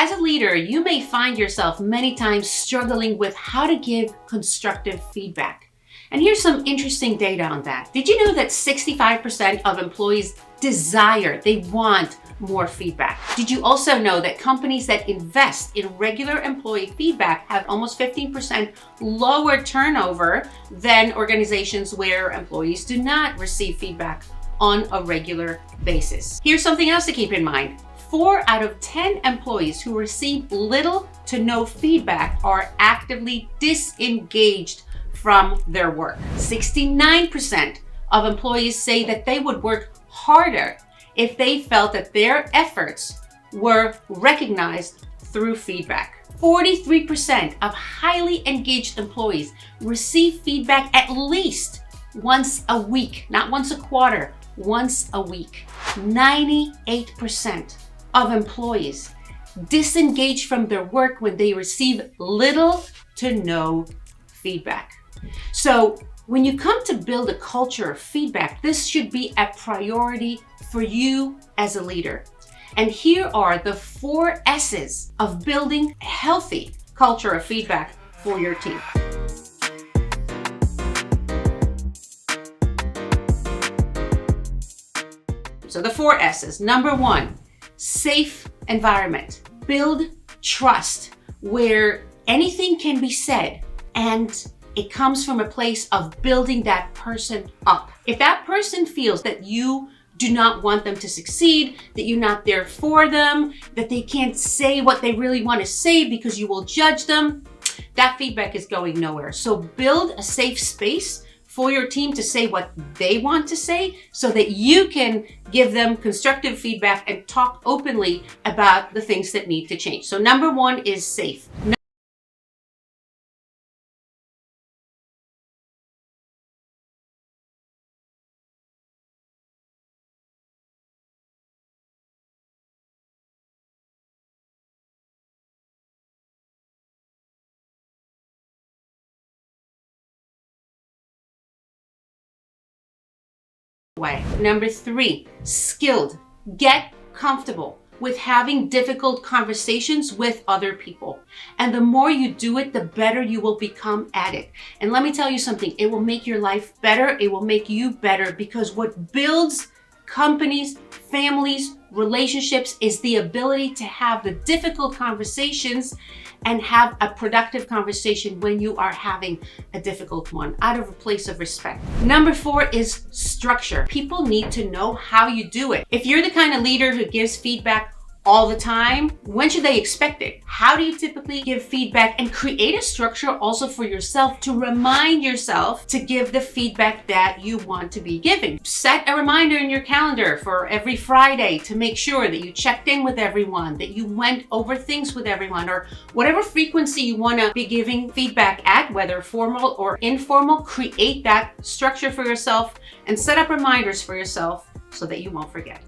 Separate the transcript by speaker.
Speaker 1: As a leader, you may find yourself many times struggling with how to give constructive feedback. And here's some interesting data on that. Did you know that 65% of employees they want more feedback? Did you also know that companies that invest in regular employee feedback have almost 15% lower turnover than organizations where employees do not receive feedback on a regular basis? Here's something else to keep in mind. 4 out of 10 employees who receive little to no feedback are actively disengaged from their work. 69% of employees say that they would work harder if they felt that their efforts were recognized through feedback. 43% of highly engaged employees receive feedback at least once a week, not once a quarter, once a week. 98% of employees disengage from their work when they receive little to no feedback. So when you come to build a culture of feedback, this should be a priority for you as a leader. And here are the 4 S's of building a healthy culture of feedback for your team. So the 4 S's. Number 1, safe environment. Build trust where anything can be said and it comes from a place of building that person up. If that person feels that you do not want them to succeed, that you're not there for them, that they can't say what they really want to say because you will judge them, that feedback is going nowhere. So build a safe space for your team to say what they want to say so that you can give them constructive feedback and talk openly about the things that need to change. So number 1 is safe. Number 3, skilled. Get comfortable with having difficult conversations with other people. And the more you do it, the better you will become at it. And let me tell you something, it will make your life better. It will make you better, because what builds companies, families, relationships is the ability to have the difficult conversations and have a productive conversation when you are having a difficult one out of a place of respect. Number 4 is structure. People need to know how you do it. If you're the kind of leader who gives feedback all the time, when should they expect it? How do you typically give feedback? And create a structure also for yourself to remind yourself to give the feedback that you want to be giving. Set a reminder in your calendar for every Friday to make sure that you checked in with everyone, that you went over things with everyone, or whatever frequency you want to be giving feedback at, whether formal or informal. Create that structure for yourself and set up reminders for yourself so that you won't forget.